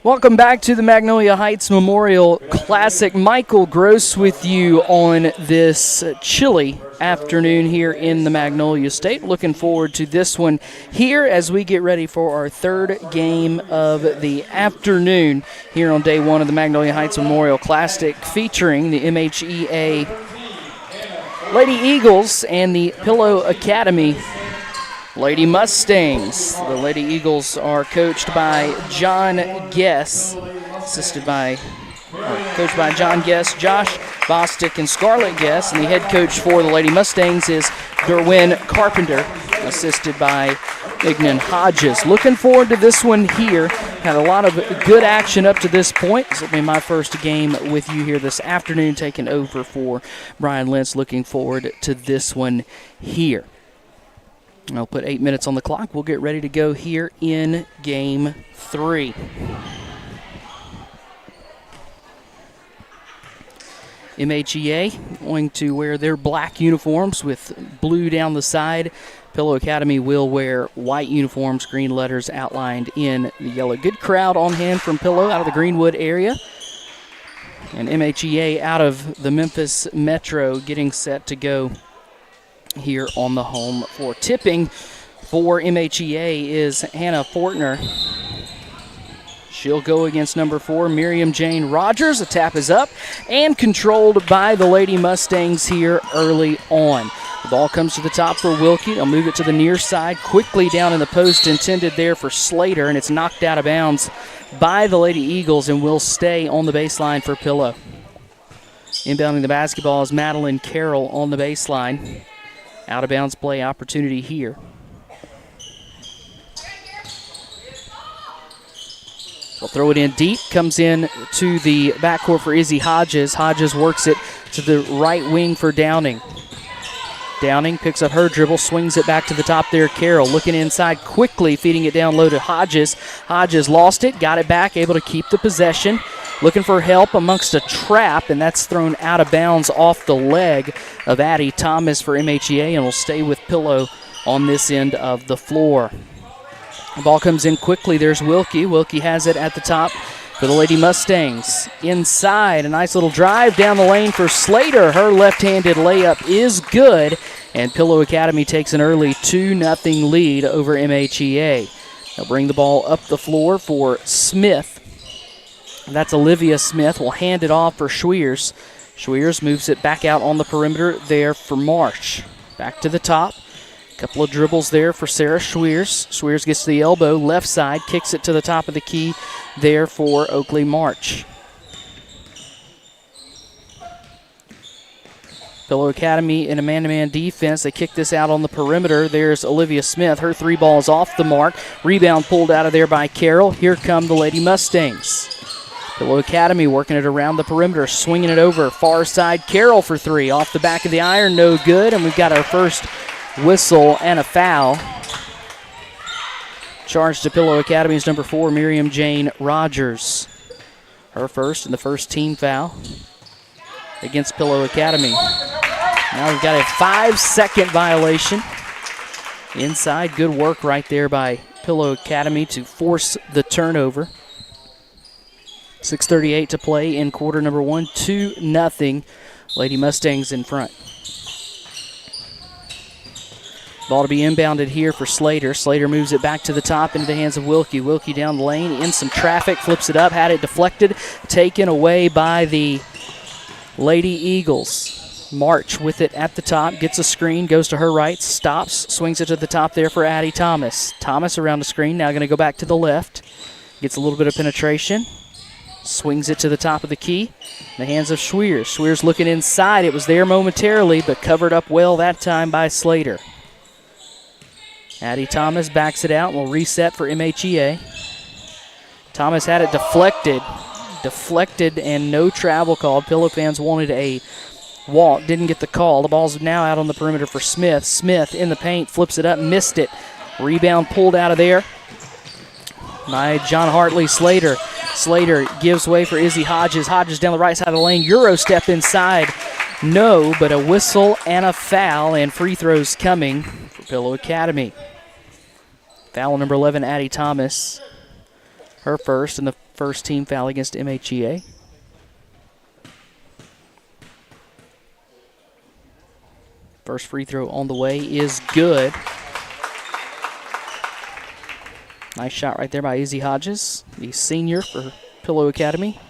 Welcome back to the Magnolia Heights Memorial Classic. Michael Gross with you on this chilly afternoon here in the Magnolia State. Looking forward to this one here as we get ready for our third game of the afternoon here on day one of the Magnolia Heights Memorial Classic, featuring the MHEA Lady Eagles and the Pillow Academy Lady Mustangs. The Lady Eagles are coached by John Guess, coached by John Guess, Josh Bostic, and Scarlett Guess. And the head coach for the Lady Mustangs is Derwin Carpenter, assisted by Ignan Hodges. Looking forward to this one here. Had a lot of good action up to this point. This will be my first game with you here this afternoon, taking over for Brian Lentz. Looking forward to this one here. I'll put 8 minutes on the clock. We'll get ready to go here in Game 3. MHEA going to wear their black uniforms with blue down the side. Pillow Academy will wear white uniforms, green letters outlined in the yellow. Good crowd on hand from Pillow out of the Greenwood area. And MHEA out of the Memphis Metro getting set to go here on the home floor. Tipping for MHEA is Hannah Fortner. She'll go against number 4, Miriam Jane Rogers. The tap is up and controlled by the Lady Mustangs here early on. The ball comes to the top for Wilkie. They'll move it to the near side, quickly down in the post, intended there for Slater, and it's knocked out of bounds by the Lady Eagles and will stay on the baseline for Pillow. Inbounding the basketball is Madeline Carroll on the baseline. Out of bounds play opportunity here. They'll throw it in deep. Comes in to the backcourt for Izzy Hodges. Hodges works it to the right wing for Downing. Downing picks up her dribble, swings it back to the top there. Carroll looking inside quickly, feeding it down low to Hodges. Hodges lost it, got it back, able to keep the possession. Looking for help amongst a trap, and that's thrown out of bounds off the leg of Addie Thomas for MHEA, and will stay with Pillow on this end of the floor. The ball comes in quickly. There's Wilkie. Wilkie has it at the top for the Lady Mustangs. Inside, a nice little drive down the lane for Slater. Her left-handed layup is good, and Pillow Academy takes an early 2-0 lead over MHEA. They'll bring the ball up the floor for Smith. That's Olivia Smith. Will hand it off for Schweers. Schweers moves it back out on the perimeter there for Marsh. Back to the top. Couple of dribbles there for Sarah Schweers. Schweers gets to the elbow, left side, kicks it to the top of the key there for Oakley March. Pillow Academy in a man-to-man defense. They kick this out on the perimeter. There's Olivia Smith. Her three ball is off the mark. Rebound pulled out of there by Carroll. Here come the Lady Mustangs. Pillow Academy working it around the perimeter, swinging it over. Far side, Carroll for three. Off the back of the iron, no good. And we've got our first whistle and a foul. Charged to Pillow Academy's number 4, Miriam Jane Rogers. Her first and the first team foul against Pillow Academy. Now we've got a 5-second violation. Inside, good work right there by Pillow Academy to force the turnover. 6:38 to play in quarter number 1. 2-0. Lady Mustangs in front. Ball to be inbounded here for Slater. Slater moves it back to the top into the hands of Wilkie. Wilkie down the lane, in some traffic, flips it up, had it deflected, taken away by the Lady Eagles. March with it at the top, gets a screen, goes to her right, stops, swings it to the top there for Addie Thomas. Thomas around the screen, now going to go back to the left. Gets a little bit of penetration. Swings it to the top of the key. In the hands of Schweers. Schweers looking inside. It was there momentarily, but covered up well that time by Slater. Addie Thomas backs it out and will reset for MHEA. Thomas had it deflected. Deflected and no travel called. Pillow fans wanted a walk. Didn't get the call. The ball's now out on the perimeter for Smith. Smith in the paint. Flips it up. Missed it. Rebound pulled out of there by John Hartley Slater. Slater gives way for Izzy Hodges. Hodges down the right side of the lane. Euro step inside. No, but a whistle and a foul, and free throws coming for Pillow Academy. Foul number 11, Addie Thomas. Her first, and the First team foul against MHEA. First free throw on the way is good. Nice shot right there by Izzy Hodges, the senior for Pillow Academy.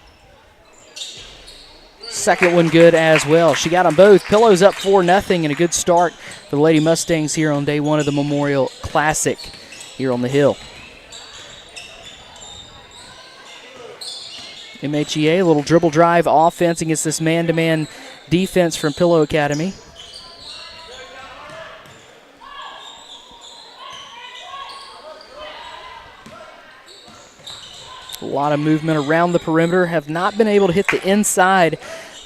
Second one good as well. She got them both. Pillow's up 4-0, and a good start for the Lady Mustangs here on day one of the Memorial Classic here on the Hill. MHEA, a little dribble drive offense against this man-to-man defense from Pillow Academy. A lot of movement around the perimeter. Have not been able to hit the inside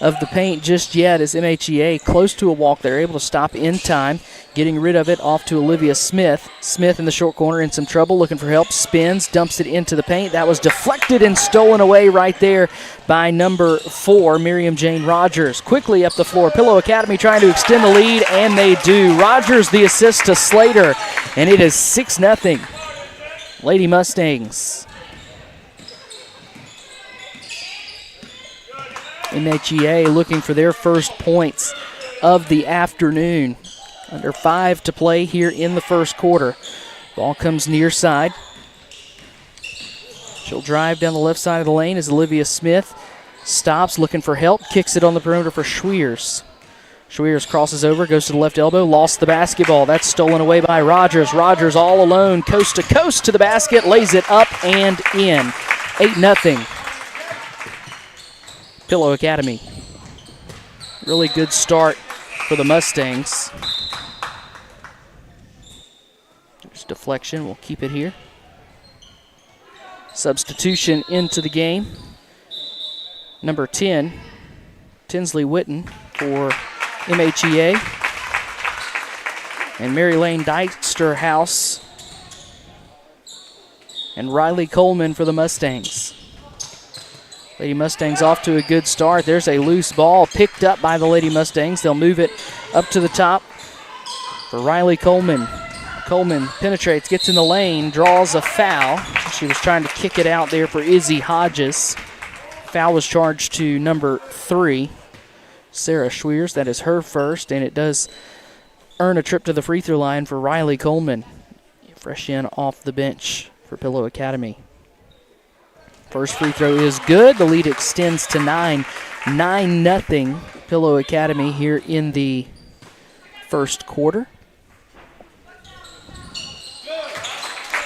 of the paint just yet as MHEA close to a walk. They're able to stop in time, getting rid of it off to Olivia Smith. Smith in the short corner in some trouble, looking for help, spins, dumps it into the paint. That was deflected and stolen away right there by number 4, Miriam Jane Rogers. Quickly up the floor, Pillow Academy trying to extend the lead, and they do. Rogers the assist to Slater, and it is 6-0. Lady Mustangs. MHEA looking for their first points of the afternoon. Under 5 to play here in the first quarter. Ball comes near side. She'll drive down the left side of the lane as Olivia Smith stops, looking for help, kicks it on the perimeter for Schwiers. Schwiers crosses over, goes to the left elbow, lost the basketball. That's stolen away by Rogers. Rogers all alone, coast to coast to the basket, lays it up and in. 8-0. Pillow Academy. Really good start for the Mustangs. There's deflection. We'll keep it here. Substitution into the game. Number 10, Tinsley Witten for MHEA. And Mary Lane Dijksterhouse and Riley Coleman for the Mustangs. Lady Mustangs off to a good start. There's a loose ball picked up by the Lady Mustangs. They'll move it up to the top for Riley Coleman. Coleman penetrates, gets in the lane, draws a foul. She was trying to kick it out there for Izzy Hodges. Foul was charged to number 3, Sarah Schwiers. That is her first, and it does earn a trip to the free throw line for Riley Coleman. Fresh in off the bench for Pillow Academy. First free throw is good. The lead extends to 9. 9-0 Pillow Academy here in the first quarter.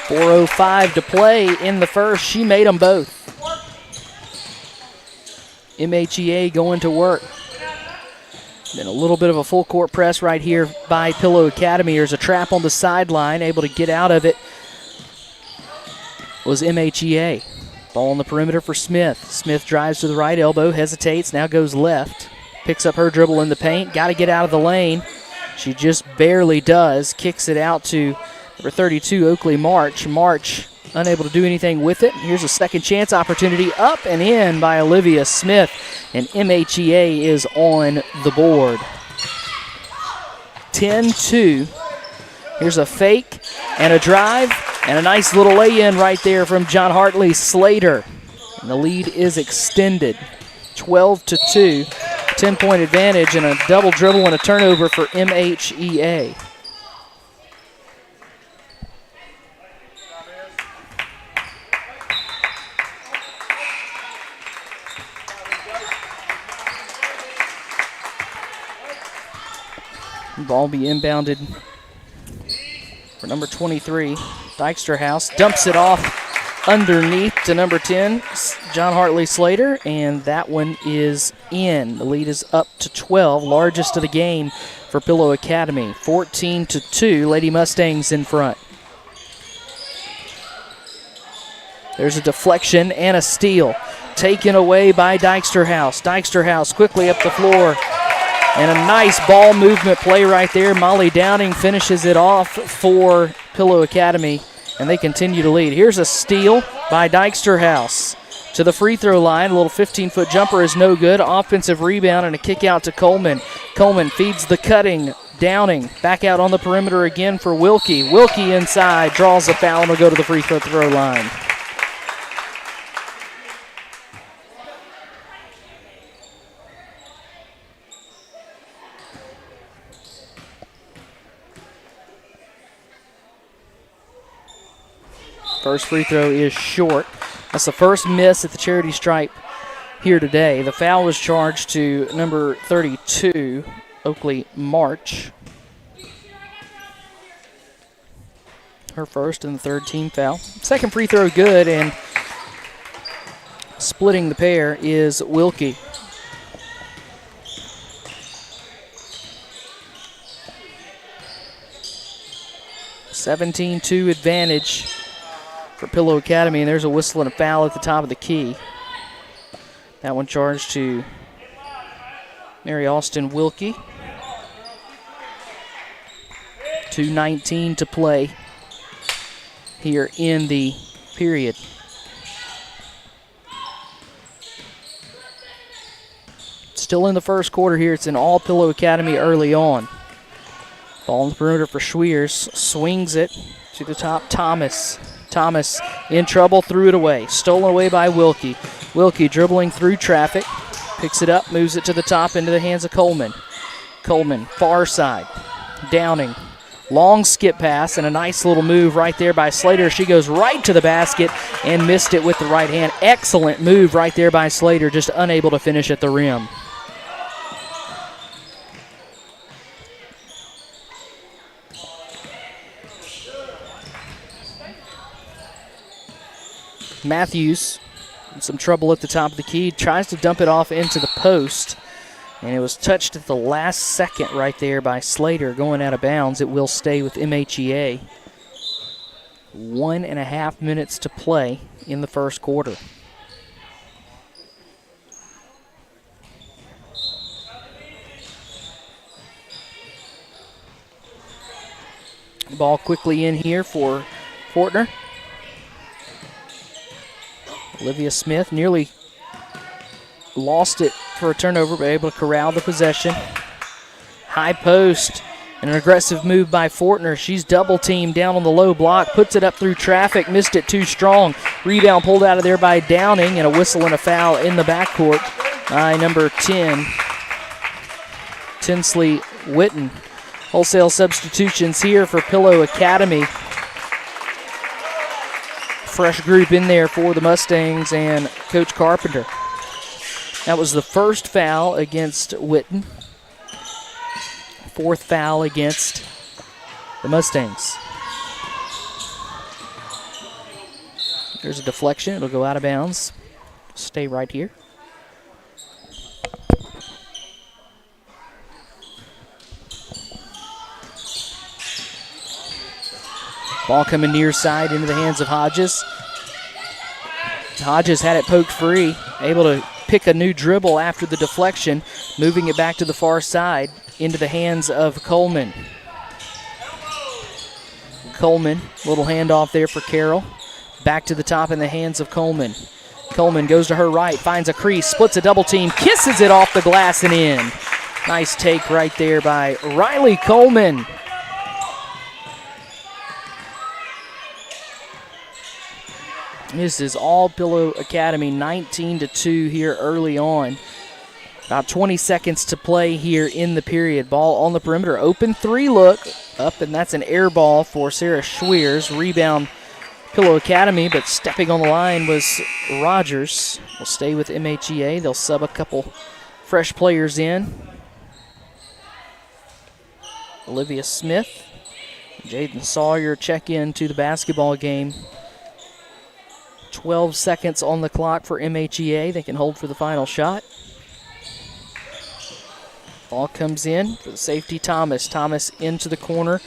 4:05 to play in the first. She made them both. MHEA going to work. Then a little bit of a full court press right here by Pillow Academy. There's a trap on the sideline. Able to get out of it was MHEA. Ball on the perimeter for Smith. Smith drives to the right elbow, hesitates, now goes left. Picks up her dribble in the paint. Got to get out of the lane. She just barely does. Kicks it out to number 32, Oakley March. March unable to do anything with it. Here's a second chance opportunity up and in by Olivia Smith. And MHEA is on the board. 10-2. Here's a fake and a drive and a nice little lay-in right there from John Hartley Slater. And the lead is extended. 12-2. 10-point advantage and a double dribble and a turnover for MHEA. Ball be inbounded for number 23, Dijksterhouse. Dumps it off underneath to number 10, John Hartley Slater, and that one is in. The lead is up to 12, largest of the game for Pillow Academy. 14-2, Lady Mustangs in front. There's a deflection and a steal. Taken away by Dijksterhouse. Dijksterhouse quickly up the floor. And a nice ball movement play right there. Molly Downing finishes it off for Pillow Academy, and they continue to lead. Here's a steal by Dijksterhouse to the free throw line. A little 15-foot jumper is no good. Offensive rebound and a kick out to Coleman. Coleman feeds the cutting. Downing back out on the perimeter again for Wilkie. Wilkie inside, draws a foul, and will go to the free throw line. First free throw is short. That's the first miss at the charity stripe here today. The foul was charged to number 32, Oakley March. Her first and the third team foul. Second free throw good, and splitting the pair is Wilkie. (17-2) advantage for Pillow Academy, and there's a whistle and a foul at the top of the key. That one charged to Mary Austin Wilkie. 2:19 to play here in the period. Still in the first quarter here. It's an all Pillow Academy early on. Ball on the perimeter for Schweers. Swings it to the top. Thomas. Thomas in trouble, threw it away. Stolen away by Wilkie. Wilkie dribbling through traffic. Picks it up, moves it to the top into the hands of Coleman. Coleman, far side. Downing. Long skip pass and a nice little move right there by Slater. She goes right to the basket and missed it with the right hand. Excellent move right there by Slater, just unable to finish at the rim. Matthews in some trouble at the top of the key, tries to dump it off into the post, and it was touched at the last second right there by Slater going out of bounds. It will stay with MHEA. 1.5 minutes to play in the first quarter. Ball quickly in here for Fortner. Olivia Smith nearly lost it for a turnover, but able to corral the possession. High post and an aggressive move by Fortner. She's double teamed down on the low block, puts it up through traffic, missed it too strong. Rebound pulled out of there by Downing, and a whistle and a foul in the backcourt by number 10, Tinsley Witten. Wholesale substitutions here for Pillow Academy. Fresh group in there for the Mustangs and Coach Carpenter. That was the first foul against Witten. Fourth foul against the Mustangs. There's a deflection. It'll go out of bounds. Stay right here. Ball coming near side into the hands of Hodges. Hodges had it poked free, able to pick a new dribble after the deflection, moving it back to the far side into the hands of Coleman. Coleman, little handoff there for Carroll. Back to the top in the hands of Coleman. Coleman goes to her right, finds a crease, splits a double team, kisses it off the glass and in. Nice take right there by Riley Coleman. This is all Pillow Academy, 19-2 here early on. About 20 seconds to play here in the period. Ball on the perimeter, open three look up, and that's an air ball for Sarah Schweers. Rebound Pillow Academy, but stepping on the line was Rogers. Will stay with MHEA. They'll sub a couple fresh players in. Olivia Smith, Jaden Sawyer check in to the basketball game. 12 seconds on the clock for MHEA. They can hold for the final shot. Ball comes in for the safety, Thomas. Thomas into the corner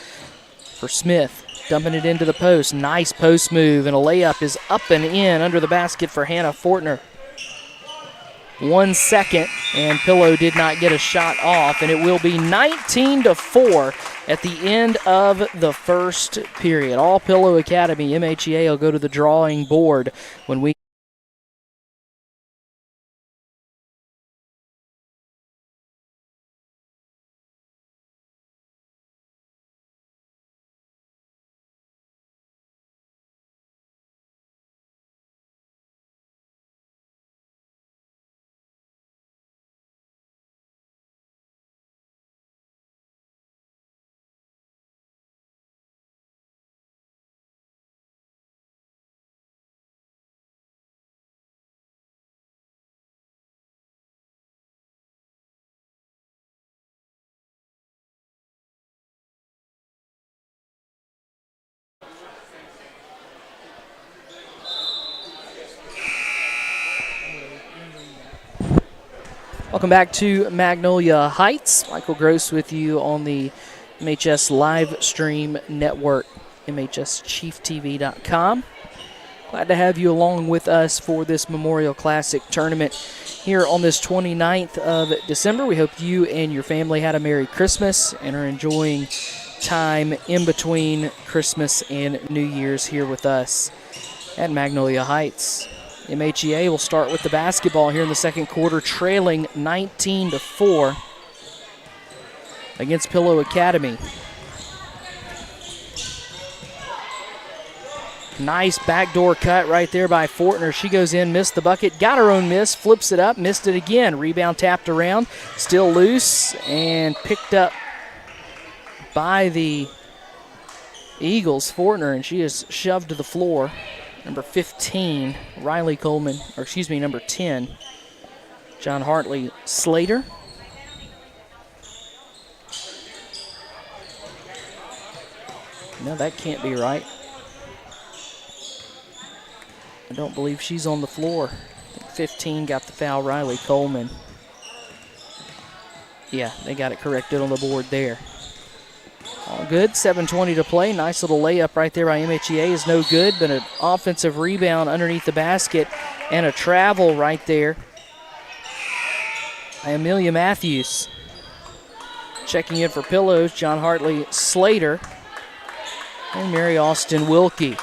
for Smith. Dumping it into the post. Nice post move, and a layup is up and in under the basket for Hannah Fortner. 1 second, and Pillow did not get a shot off, and it will be 19-4 at the end of the first period. All Pillow Academy. MHEA will go to the drawing board when we Welcome back to Magnolia Heights. Michael Gross with you on the MHS Live Stream Network, MHSChiefTV.com. Glad to have you along with us for this Memorial Classic tournament here on this 29th of December. We hope you and your family had a Merry Christmas and are enjoying time in between Christmas and New Year's here with us at Magnolia Heights. MHEA will start with the basketball here in the second quarter, trailing 19-4 against Pillow Academy. Nice backdoor cut right there by Fortner. She goes in, missed the bucket, got her own miss, flips it up, missed it again. Rebound tapped around, still loose, and picked up by the Eagles, Fortner, and she is shoved to the floor. Number 15, Riley Coleman, or excuse me, number 10, John Hartley Slater. No, that can't be right. I don't believe she's on the floor. I think 15 got the foul, Riley Coleman. Yeah, they got it corrected on the board there. All good, 7:20 to play. Nice little layup right there by MHEA is no good, but an offensive rebound underneath the basket and a travel right there by Amelia Matthews. Checking in for Pillows, John Hartley Slater and Mary Austin Wilkie.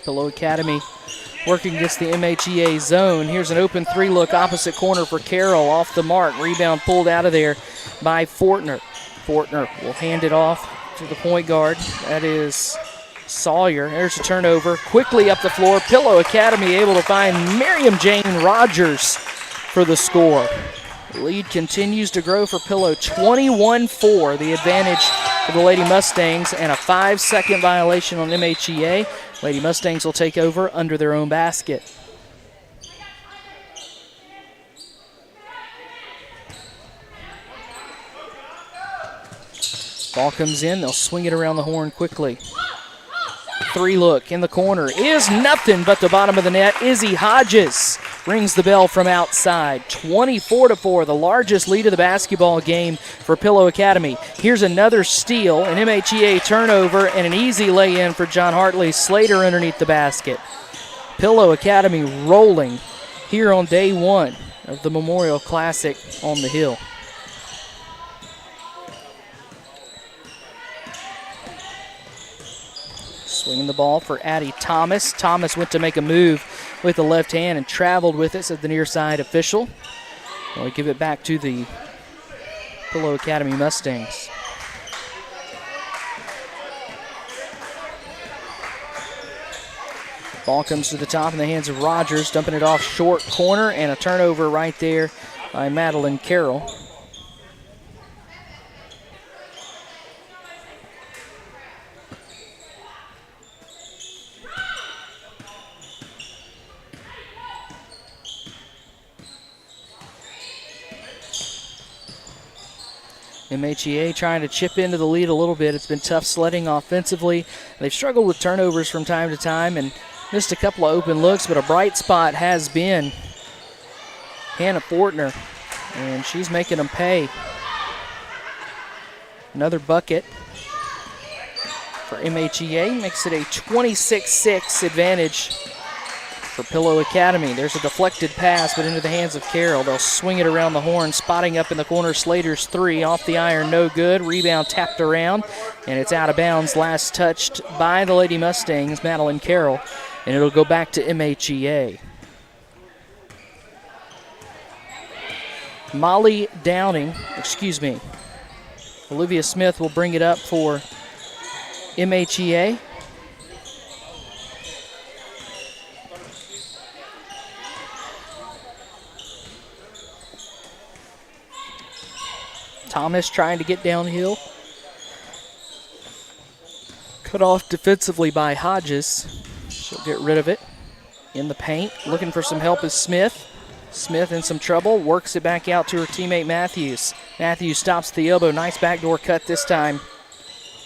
Pillow Academy working against the MHEA zone. Here's an open three-look opposite corner for Carroll. Off the mark. Rebound pulled out of there by Fortner. Fortner will hand it off to the point guard. That is Sawyer. There's a turnover. Quickly up the floor. Pillow Academy able to find Miriam Jane Rogers for the score. The lead continues to grow for Pillow. 21-4, the advantage for the Lady Mustangs, and a 5-second violation on MHEA. Lady Mustangs will take over under their own basket. Ball comes in. They'll swing it around the horn quickly. Three look in the corner is nothing but the bottom of the net. Izzy Hodges rings the bell from outside. 24-4, the largest lead of the basketball game for Pillow Academy. Here's another steal, an MHEA turnover, and an easy lay-in for John Hartley Slater underneath the basket. Pillow Academy rolling here on day one of the Memorial Classic on the Hill. Swinging the ball for Addie Thomas. Thomas went to make a move with the left hand and traveled with it, said the near side official. We'll give it back to the Pillow Academy Mustangs. Ball comes to the top in the hands of Rogers, dumping it off short corner, and a turnover right there by Madeline Carroll. MHEA trying to chip into the lead a little bit. It's been tough sledding offensively. They've struggled with turnovers from time to time and missed a couple of open looks, but a bright spot has been Hannah Fortner, and she's making them pay. Another bucket for MHEA makes it a 26-6 advantage for Pillow Academy. There's a deflected pass, but into the hands of Carroll. They'll swing it around the horn, spotting up in the corner. Slater's three, off the iron, no good. Rebound tapped around, and it's out of bounds. Last touched by the Lady Mustangs, Madeline Carroll, and it'll go back to MHEA. Molly Downing, Olivia Smith will bring it up for MHEA. Thomas trying to get downhill. Cut off defensively by Hodges. She'll get rid of it in the paint. Looking for some help is Smith. Smith in some trouble, works it back out to her teammate Matthews. Matthews stops the elbow. Nice backdoor cut this time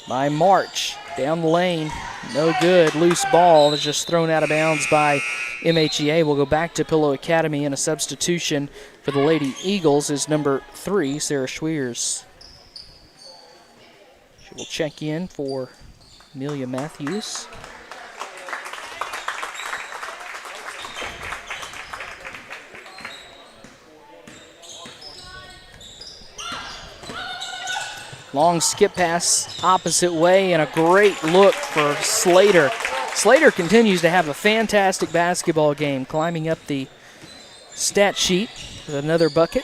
by March. Down the lane, no good. Loose ball is just thrown out of bounds by MHEA. We'll go back to Pillow Academy, and a substitution for the Lady Eagles is number 3, Sarah Schweers. She will check in for Amelia Matthews. Long skip pass opposite way, and a great look for Slater. Slater continues to have a fantastic basketball game, climbing up the stat sheet with another bucket.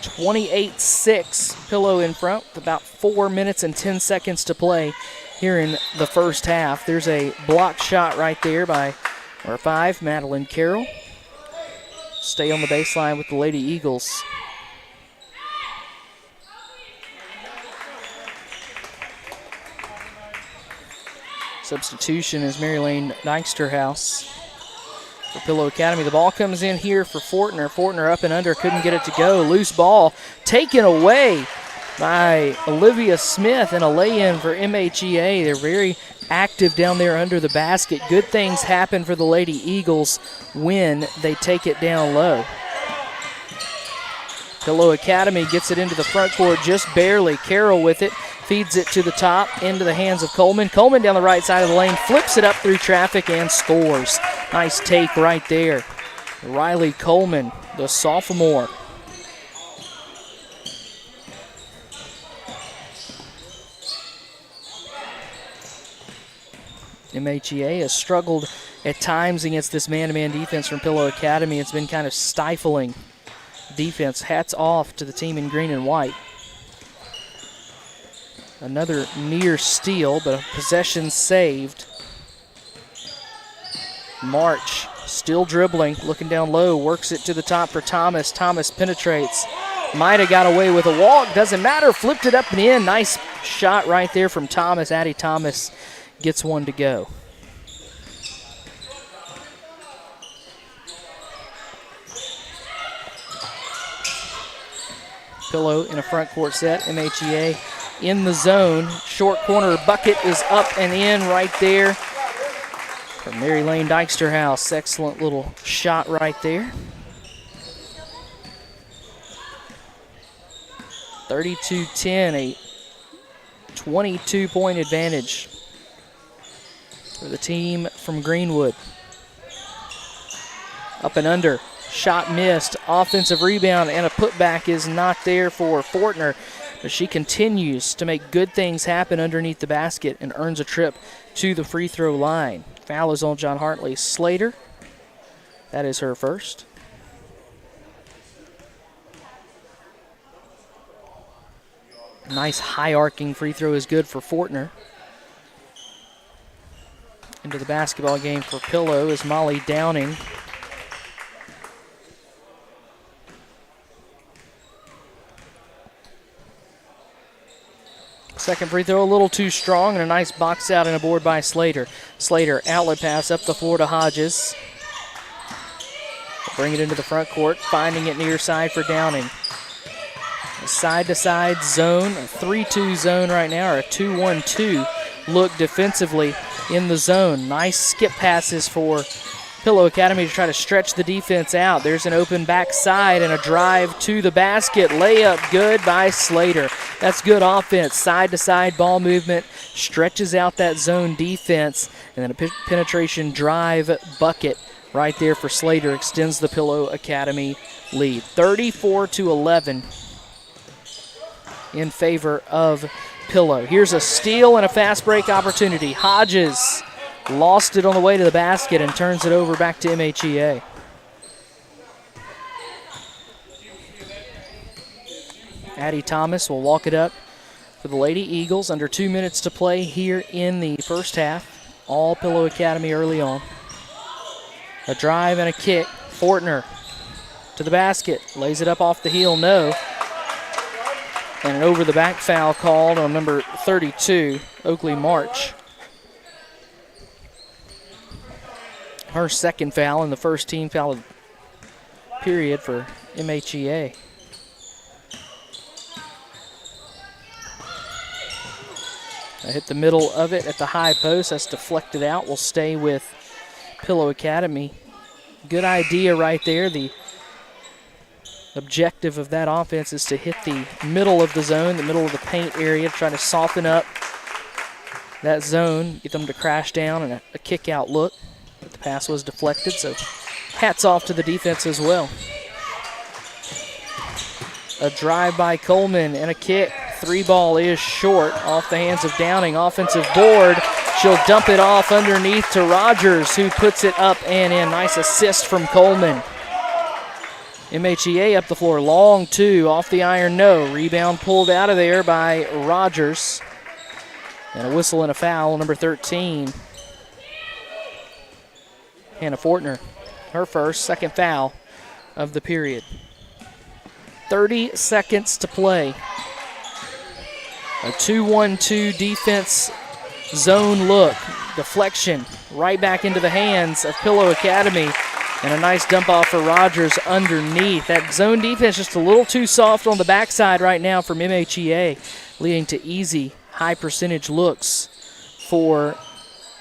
28-6, Pillow in front with about 4 minutes and 10 seconds to play here in the first half. There's a block shot right there by number 5, Madeline Carroll. Stay on the baseline with the Lady Eagles. Substitution is Mary Lane Dyksterhouse for Pillow Academy. The ball comes in here for Fortner. Fortner up and under, couldn't get it to go. Loose ball taken away by Olivia Smith, and a lay-in for MHEA. They're very active down there under the basket. Good things happen for the Lady Eagles when they take it down low. Pillow Academy gets it into the front court just barely. Carroll with it. Feeds it to the top, into the hands of Coleman. Coleman down the right side of the lane, flips it up through traffic and scores. Nice take right there. Riley Coleman, the sophomore. MHEA has struggled at times against this man-to-man defense from Pillow Academy. It's been kind of stifling defense. Hats off to the team in green and white. Another near steal, but a possession saved. March still dribbling, looking down low, works it to the top for Thomas. Thomas penetrates. Might have got away with a walk, doesn't matter. Flipped it up and in. Nice shot right there from Thomas. Addie Thomas gets one to go. Pillow in a front court set. MHEA in the zone. Short corner bucket is up and in right there from Mary Lane Dyksterhouse. Excellent little shot right there. 32-10, a 22-point advantage for the team from Greenwood. Up and under. Shot missed. Offensive rebound and a putback is not there for Fortner. But she continues to make good things happen underneath the basket and earns a trip to the free throw line. Foul is on John Hartley. Slater, that is her first. Nice high arcing free throw is good for Fortner. Into the basketball game for Pillow is Molly Downing. Second free throw a little too strong, and a nice box out and a board by Slater. Slater, outlet pass up the floor to Hodges. Bring it into the front court, finding it near side for Downing. A side-to-side zone, a 3-2 zone right now, or a 2-1-2 look defensively in the zone. Nice skip passes for Pillow Academy to try to stretch the defense out. There's an open backside and a drive to the basket. Layup good by Slater. That's good offense. Side-to-side ball movement, stretches out that zone defense, and then a penetration drive bucket right there for Slater. Extends the Pillow Academy lead. 34-11 in favor of Pillow. Here's a steal and a fast break opportunity. Hodges lost it on the way to the basket and turns it over back to MHEA. Addie Thomas will walk it up for the Lady Eagles. Under 2 minutes to play here in the first half. All Pillow Academy early on. A drive and a kick. Fortner to the basket. Lays it up off the heel, no. And an over-the-back foul called on number 32, Oakley March. her second foul and the first team foul of the period for MHEA. I hit the middle of it at the high post. That's deflected out. We'll stay with Pillow Academy. Good idea right there. The objective of that offense is to hit the middle of the zone, the middle of the paint area, try to soften up that zone, get them to crash down and a kick-out look. But the pass was deflected, so hats off to the defense as well. A drive by Coleman and a kick. Three ball is short off the hands of Downing. Offensive board. She'll dump it off underneath to Rogers, who puts it up and in. Nice assist from Coleman. MHEA up the floor. Long two off the iron, no. Rebound pulled out of there by Rogers. And a whistle and a foul, number 13. Hannah Fortner, her first, second foul of the period. 30 seconds to play. A 2-1-2 defense zone look. Deflection right back into the hands of Pillow Academy. And a nice dump off for Rogers underneath. That zone defense just a little too soft on the backside right now from MHEA, leading to easy, high percentage looks for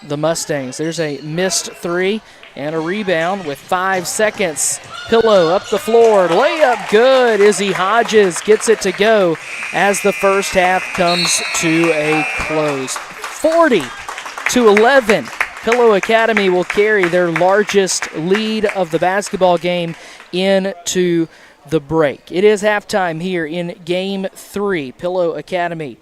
the Mustangs. There's a missed three and a rebound with 5 seconds. Pillow up the floor, layup good. Izzy Hodges gets it to go as the first half comes to a close. 40-11. Pillow Academy will carry their largest lead of the basketball game into the break. It is halftime here in Game 3. Pillow Academy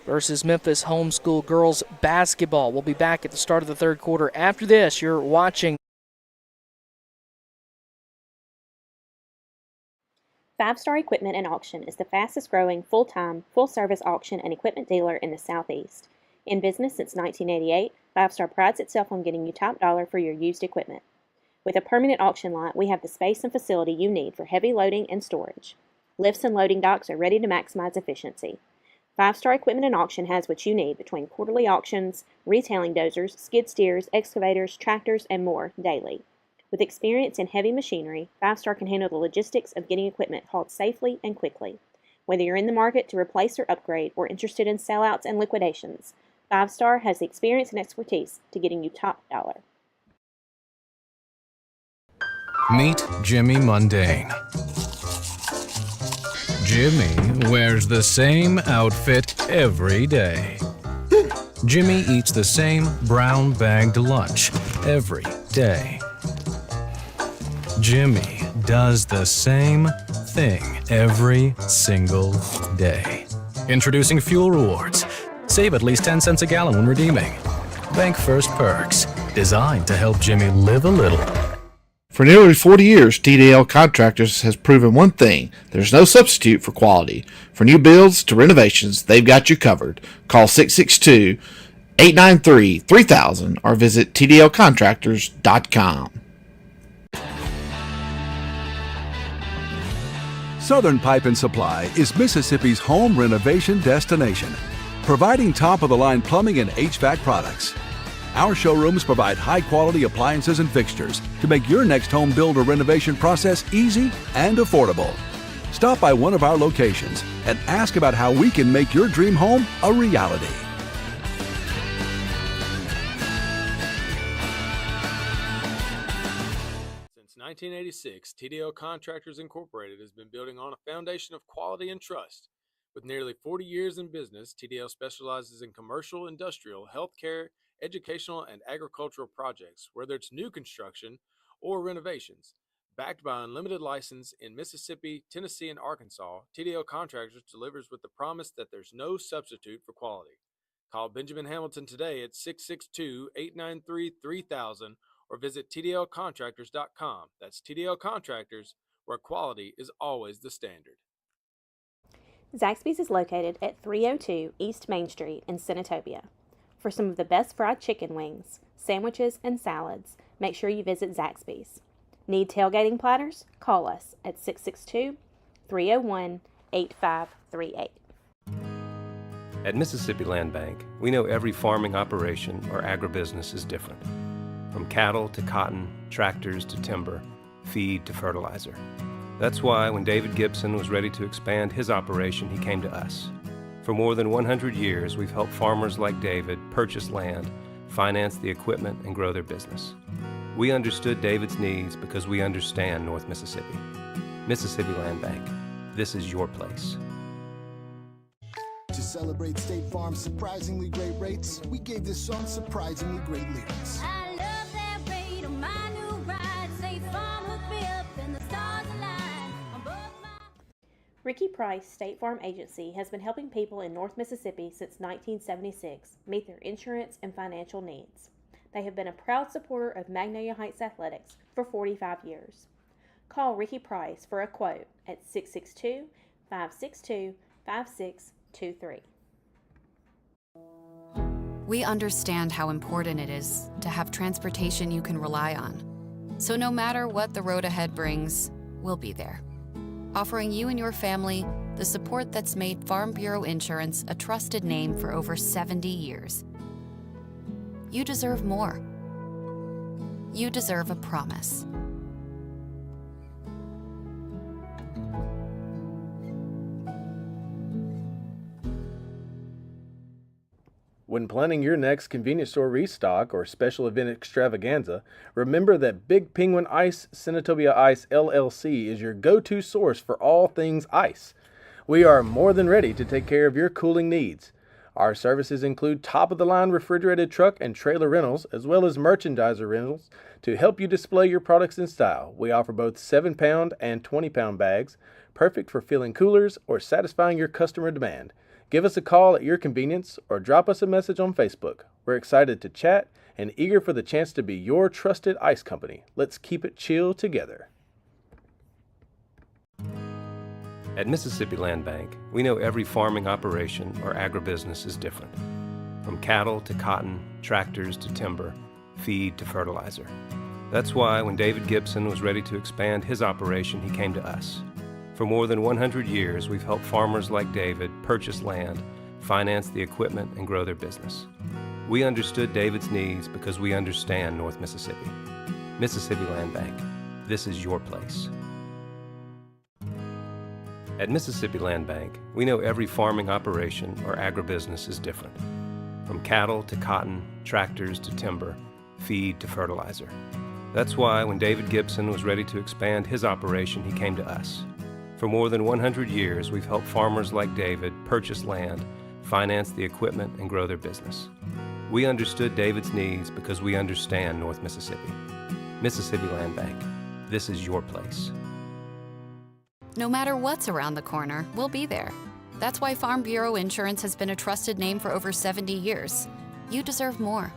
versus Memphis Homeschool Girls Basketball. We'll be back at the start of the third quarter. After this, you're watching. Five Star Equipment and Auction is the fastest growing full-time, full-service auction and equipment dealer in the Southeast. In business since 1988, Five Star prides itself on getting you top dollar for your used equipment. With a permanent auction lot, we have the space and facility you need for heavy loading and storage. Lifts and loading docks are ready to maximize efficiency. Five Star Equipment and Auction has what you need between quarterly auctions, retailing dozers, skid steers, excavators, tractors, and more daily. With experience in heavy machinery, Five Star can handle the logistics of getting equipment hauled safely and quickly. Whether you're in the market to replace or upgrade or interested in sellouts and liquidations, Five Star has the experience and expertise to getting you top dollar. Meet Jimmy Mundane. Jimmy wears the same outfit every day. Jimmy eats the same brown bagged lunch every day. Jimmy does the same thing every single day. Introducing Fuel Rewards. Save at least 10 cents a gallon when redeeming. Bank First Perks, designed to help Jimmy live a little. For nearly 40 years, TDL Contractors has proven one thing: there's no substitute for quality. For new builds to renovations, they've got you covered. Call 662-893-3000 or visit tdlcontractors.com. Southern Pipe and Supply is Mississippi's home renovation destination, providing top-of-the-line plumbing and HVAC products. Our showrooms provide high-quality appliances and fixtures to make your next home build or renovation process easy and affordable. Stop by one of our locations and ask about how we can make your dream home a reality. Since 1986, TDL Contractors Incorporated has been building on a foundation of quality and trust. With nearly 40 years in business, TDL specializes in commercial, industrial, healthcare, educational, and agricultural projects, whether it's new construction or renovations. Backed by unlimited license in Mississippi, Tennessee, and Arkansas, TDL Contractors delivers with the promise that there's no substitute for quality. Call Benjamin Hamilton today at 662-893-3000 or visit tdlcontractors.com. That's TDL Contractors, where quality is always the standard. Zaxby's is located at 302 East Main Street in Senatobia. For some of the best fried chicken wings, sandwiches, and salads, make sure you visit Zaxby's. Need tailgating platters? Call us at 662-301-8538. At Mississippi Land Bank, we know every farming operation or agribusiness is different. from cattle to cotton, tractors to timber, feed to fertilizer. That's why when David Gibson was ready to expand his operation, he came to us. For more than 100 years, we've helped farmers like David purchase land, finance the equipment, and grow their business. We understood David's needs because we understand North Mississippi. Mississippi Land Bank. This is your place. To celebrate State Farm's surprisingly great rates, we gave this song surprisingly great lyrics. I love that rate on my new ride. State Farm hooked me up and the stars align on both my... Ricky Price State Farm Agency has been helping people in North Mississippi since 1976 meet their insurance and financial needs. They have been a proud supporter of Magnolia Heights Athletics for 45 years. Call Ricky Price for a quote at 662-562-5623. We understand how important it is to have transportation you can rely on. So no matter what the road ahead brings, we'll be there, offering you and your family the support that's made Farm Bureau Insurance a trusted name for over 70 years. You deserve more. You deserve a promise. When planning your next convenience store restock or special event extravaganza, remember that Big Penguin Ice Senatobia Ice LLC is your go-to source for all things ice. We are more than ready to take care of your cooling needs. Our services include top-of-the-line refrigerated truck and trailer rentals, as well as merchandiser rentals to help you display your products in style. We offer both 7-pound and 20-pound bags, perfect for filling coolers or satisfying your customer demand. Give us a call at your convenience or drop us a message on Facebook. We're excited to chat and eager for the chance to be your trusted ice company. Let's keep it chill together. At Mississippi Land Bank, we know every farming operation or agribusiness is different. From cattle to cotton, tractors to timber, feed to fertilizer. That's why when David Gibson was ready to expand his operation, he came to us. For more than 100 years, we've helped farmers like David purchase land, finance the equipment, and grow their business. We understood David's needs because we understand North Mississippi. Mississippi Land Bank. This is your place. At Mississippi Land Bank, we know every farming operation or agribusiness is different. From cattle to cotton, tractors to timber, feed to fertilizer. That's why when David Gibson was ready to expand his operation, he came to us. For more than 100 years, we've helped farmers like David purchase land, finance the equipment, and grow their business. We understood David's needs because we understand North Mississippi. Mississippi Land Bank. This is your place. No matter what's around the corner, we'll be there. That's why Farm Bureau Insurance has been a trusted name for over 70 years. You deserve more.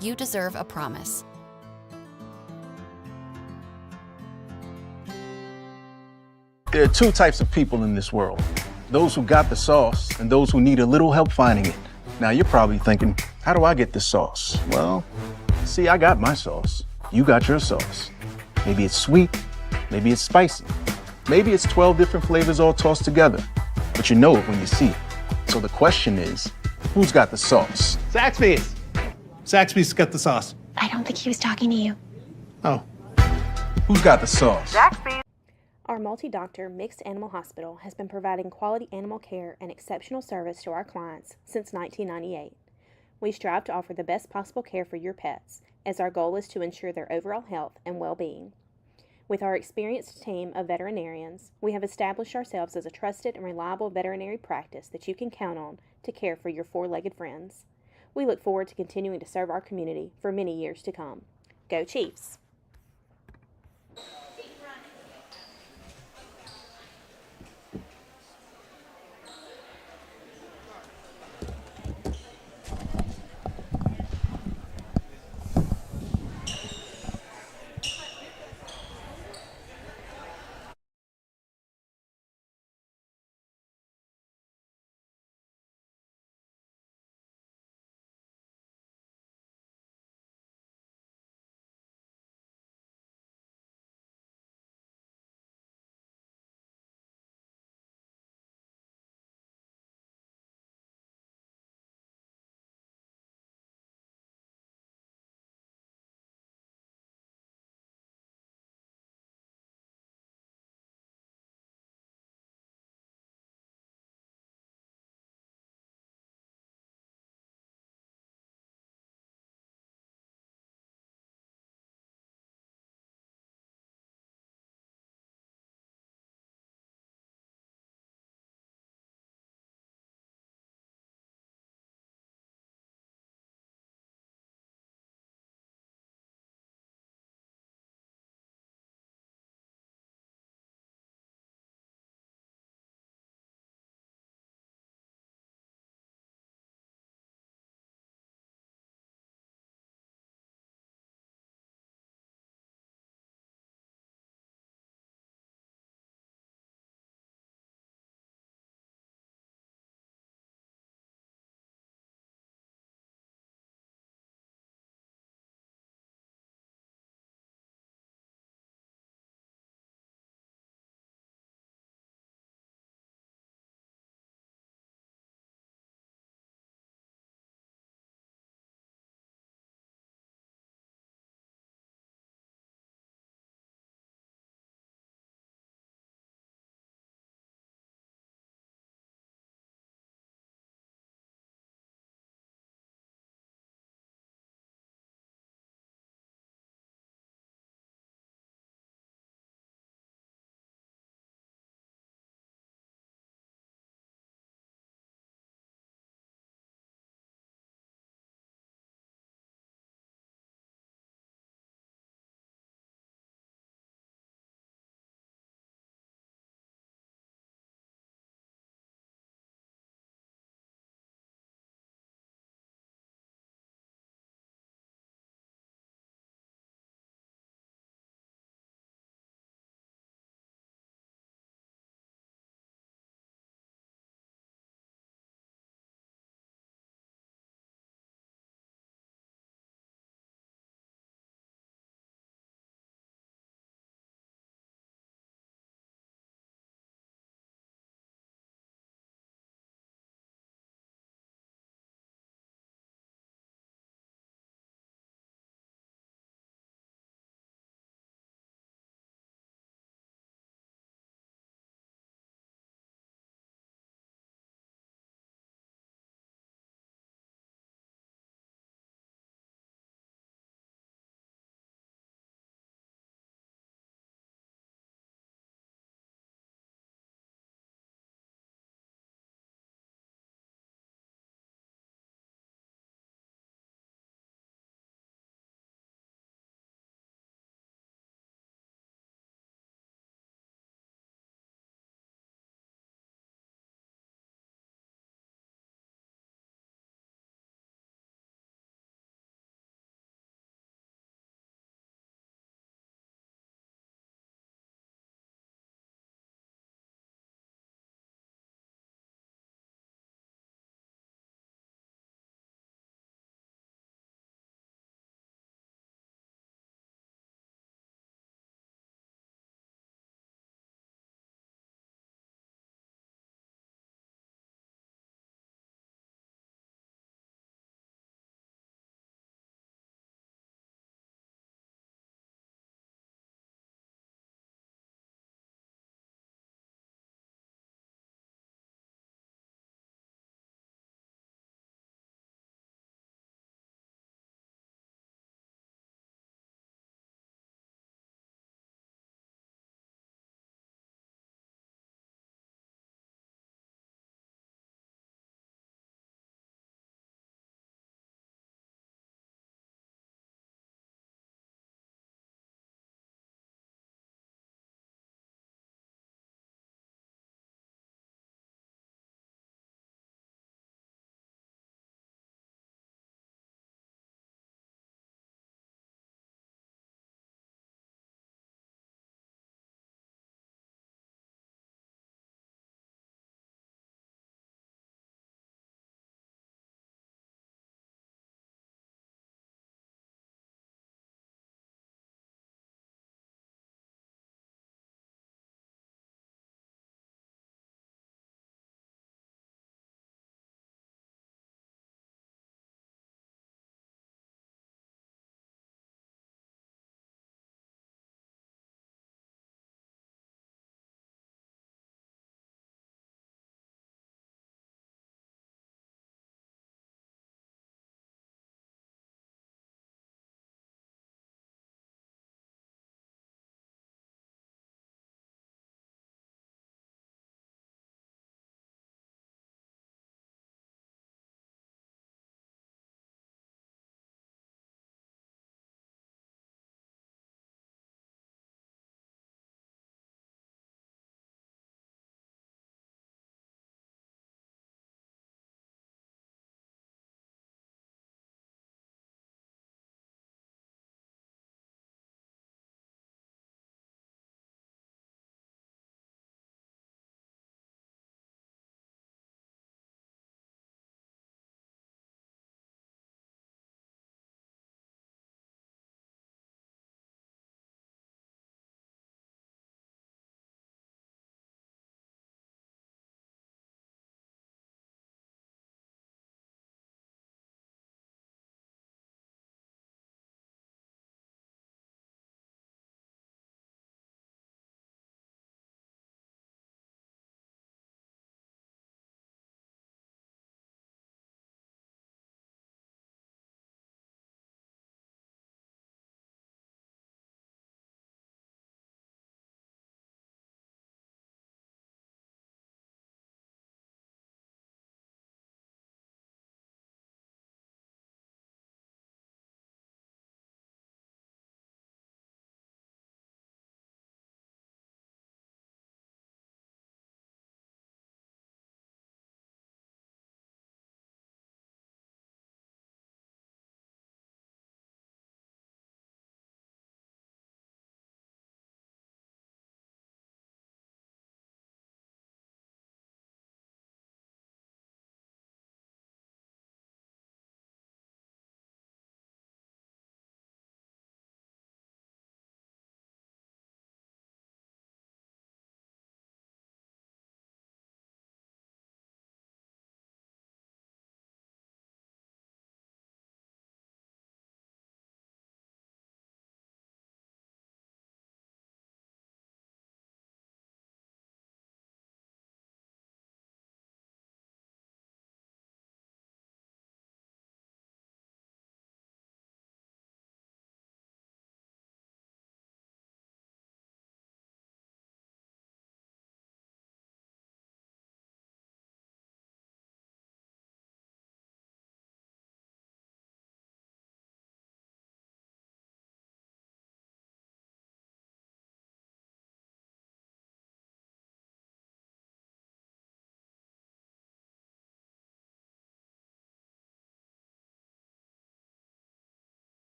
You deserve a promise. There are two types of people in this world. Those who got the sauce and those who need a little help finding it. Now you're probably thinking, how do I get this sauce? Well, see, I got my sauce. You got your sauce. Maybe it's sweet, maybe it's spicy. Maybe it's 12 different flavors all tossed together, but you know it when you see it. So the question is, who's got the sauce? Zaxby's. Zaxby's got the sauce. I don't think he was talking to you. Oh. Who's got the sauce? Zaxby's. Our multi-doctor mixed animal hospital has been providing quality animal care and exceptional service to our clients since 1998. We strive to offer the best possible care for your pets, as our goal is to ensure their overall health and well-being. With our experienced team of veterinarians, we have established ourselves as a trusted and reliable veterinary practice that you can count on to care for your four-legged friends. We look forward to continuing to serve our community for many years to come. Go Chiefs!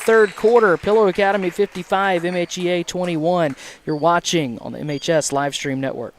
third quarter. Pillow Academy 55, MHEA 21. You're watching on the MHS Live Stream Network.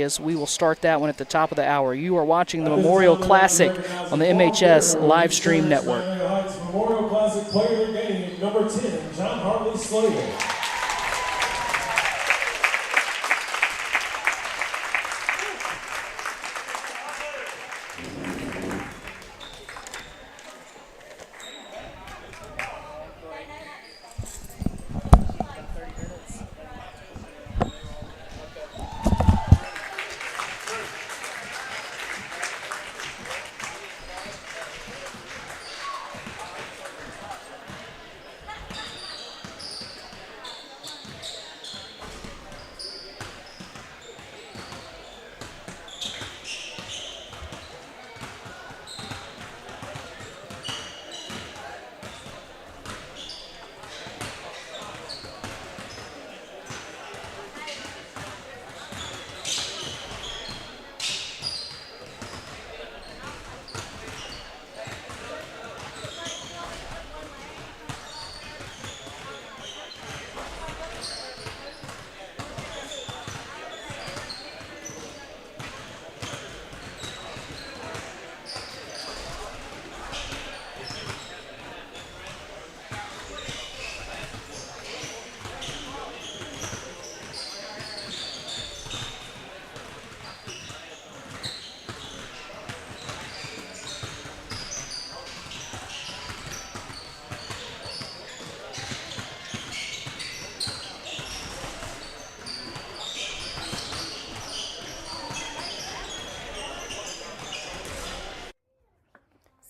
We will start that one at the top of the hour. You are watching the Memorial Classic on the MHS live stream network. Memorial Classic player of the game, number 10, John Hartley Slater.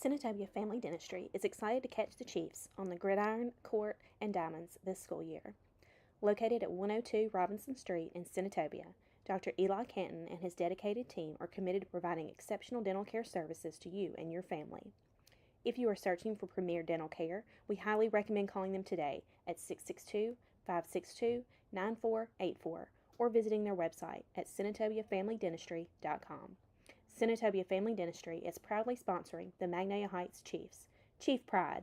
Senatobia Family Dentistry is excited to catch the Chiefs on the gridiron, court, and diamonds this school year. Located at 102 Robinson Street in Senatobia, Dr. Eli Canton and his dedicated team are committed to providing exceptional dental care services to you and your family. If you are searching for premier dental care, we highly recommend calling them today at 662-562-9484 or visiting their website at SenatobiaFamilyDentistry.com. Senatobia Family Dentistry is proudly sponsoring the Magnolia Heights Chiefs. Chief pride.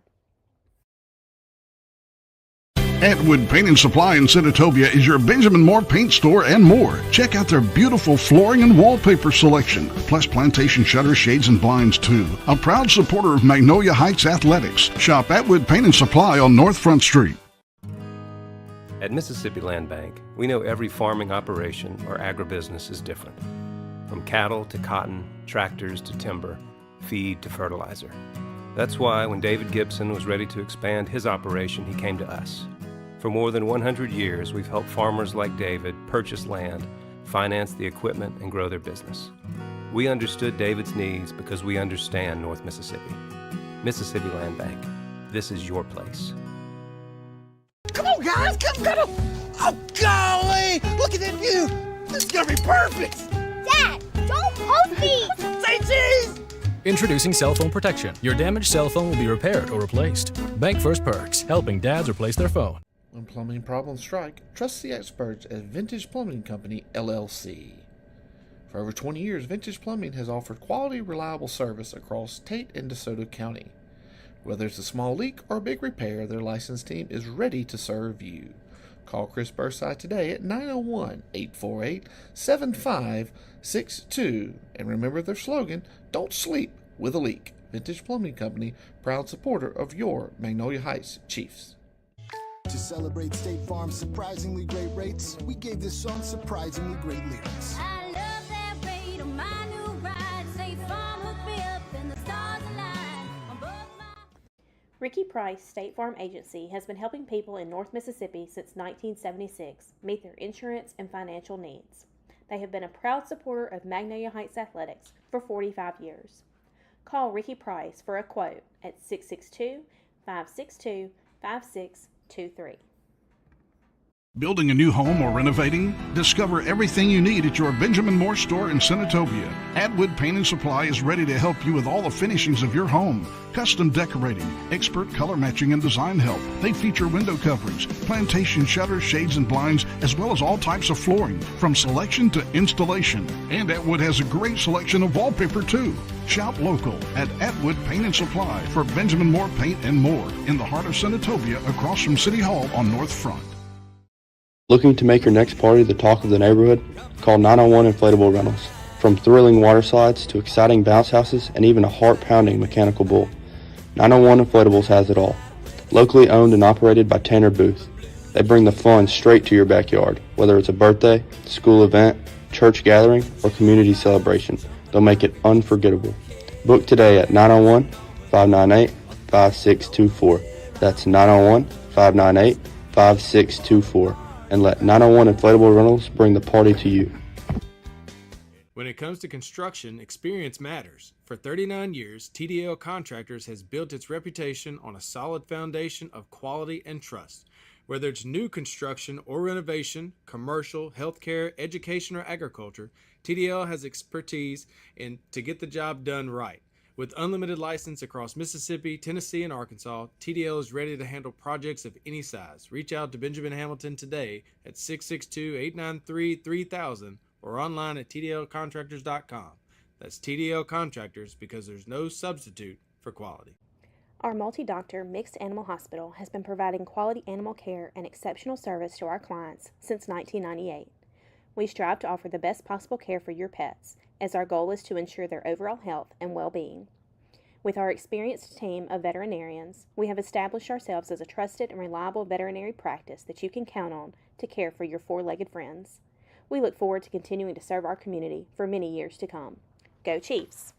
Atwood Paint and Supply in Senatobia is your Benjamin Moore paint store and more. Check out their beautiful flooring and wallpaper selection, plus plantation shutters, shades, and blinds too. A proud supporter of Magnolia Heights Athletics. Shop Atwood Paint and Supply on North Front Street. At Mississippi Land Bank, we know every farming operation or agribusiness is different. From cattle to cotton, tractors to timber, feed to fertilizer. That's why when David Gibson was ready to expand his operation, he came to us. For more than 100 years, we've helped farmers like David purchase land, finance the equipment, and grow their business. We understood David's needs because we understand North Mississippi. Mississippi Land Bank. This is your place. Come on, guys, come. Oh, golly, look at that view. This is gonna be perfect. Dad, don't post me! Say cheese! Introducing cell phone protection. Your damaged cell phone will be repaired or replaced. Bank First Perks, helping dads replace their phone. When plumbing problems strike, trust the experts at Vintage Plumbing Company, LLC. For over 20 years, Vintage Plumbing has offered quality, reliable service across Tate and DeSoto County. Whether it's a small leak or a big repair, their licensed team is ready to serve you. Call Chris Burside today at 901-848-7562. And remember their slogan, don't sleep with a leak. Vintage Plumbing Company, proud supporter of your Magnolia Heights Chiefs. To celebrate State Farm's surprisingly great rates, we gave this song surprisingly great lyrics. I love that rate on my new ride. State Farm hooked me up and the stars align on both my... Ricky Price State Farm Agency has been helping people in North Mississippi since 1976 meet their insurance and financial needs. They have been a proud supporter of Magnolia Heights Athletics for 45 years. Call Ricky Price for a quote at 662-562-5623. Building a new home or renovating? Discover everything you need at your Benjamin Moore store in Senatobia. Atwood Paint and Supply is ready to help you with all the finishings of your home. Custom decorating, expert color matching and design help. They feature window coverings, plantation shutters, shades, and blinds, as well as all types of flooring, from selection to installation. And Atwood has a great selection of wallpaper too. Shop local at Atwood Paint and Supply for Benjamin Moore Paint and more in the heart of Senatobia across from City Hall on North Front. Looking to make your next party the talk of the neighborhood? Call 901 Inflatable Rentals. From thrilling water slides to exciting bounce houses and even a heart-pounding mechanical bull, 901 Inflatables has it all. Locally owned and operated by Tanner Booth, they bring the fun straight to your backyard. Whether it's a birthday, school event, church gathering, or community celebration, they'll make it unforgettable. Book today at 901-598-5624. That's 901-598-5624. And let 901 Inflatable Rentals bring the party to you. When it comes to construction, experience matters. For 39 years, TDL Contractors has built its reputation on a solid foundation of quality and trust. Whether it's new construction or renovation, commercial, healthcare, education, or agriculture, TDL has expertise to get the job done right. With unlimited license across Mississippi, Tennessee, and Arkansas, TDL is ready to handle projects of any size. Reach out to Benjamin Hamilton today at 662-893-3000 or online at tdlcontractors.com. That's TDL Contractors, because there's no substitute for quality. Our multi-doctor mixed animal hospital has been providing quality animal care and exceptional service to our clients since 1998. We strive to offer the best possible care for your pets, as our goal is to ensure their overall health and well-being. With our experienced team of veterinarians, we have established ourselves as a trusted and reliable veterinary practice that you can count on to care for your four-legged friends. We look forward to continuing to serve our community for many years to come. Go Chiefs!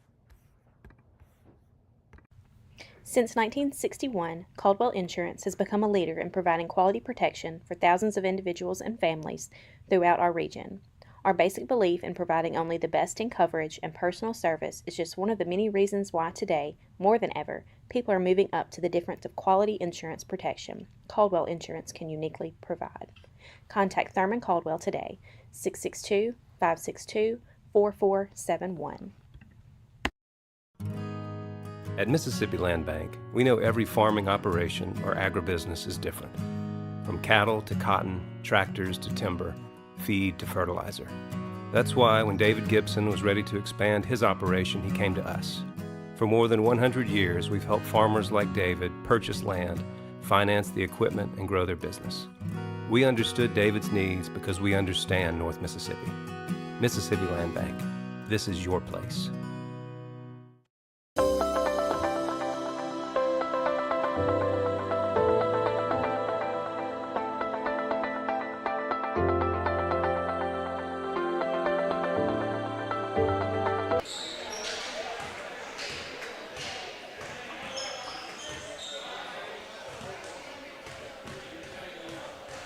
Since 1961, Caldwell Insurance has become a leader in providing quality protection for thousands of individuals and families throughout our region. Our basic belief in providing only the best in coverage and personal service is just one of the many reasons why today, more than ever, people are moving up to the difference of quality insurance protection Caldwell Insurance can uniquely provide. Contact Thurman Caldwell today, 662-562-4471. At Mississippi Land Bank, we know every farming operation or agribusiness is different. From cattle to cotton, tractors to timber, feed to fertilizer. That's why when David Gibson was ready to expand his operation, he came to us. For more than 100 years, we've helped farmers like David purchase land, finance the equipment, and grow their business. We understood David's needs because we understand North Mississippi. Mississippi Land Bank. This is your place.